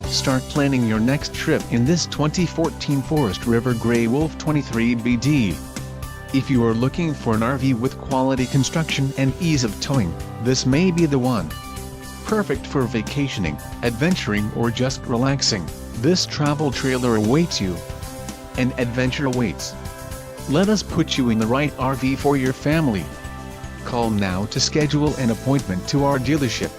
Start planning your next trip in this 2014 Forest River Grey Wolf 23BD. If you are looking for an RV with quality construction and ease of towing, this may be the one. Perfect for vacationing, adventuring or just relaxing, this travel trailer awaits you. An adventure awaits. Let us put you in the right RV for your family. Call now to schedule an appointment to our dealership.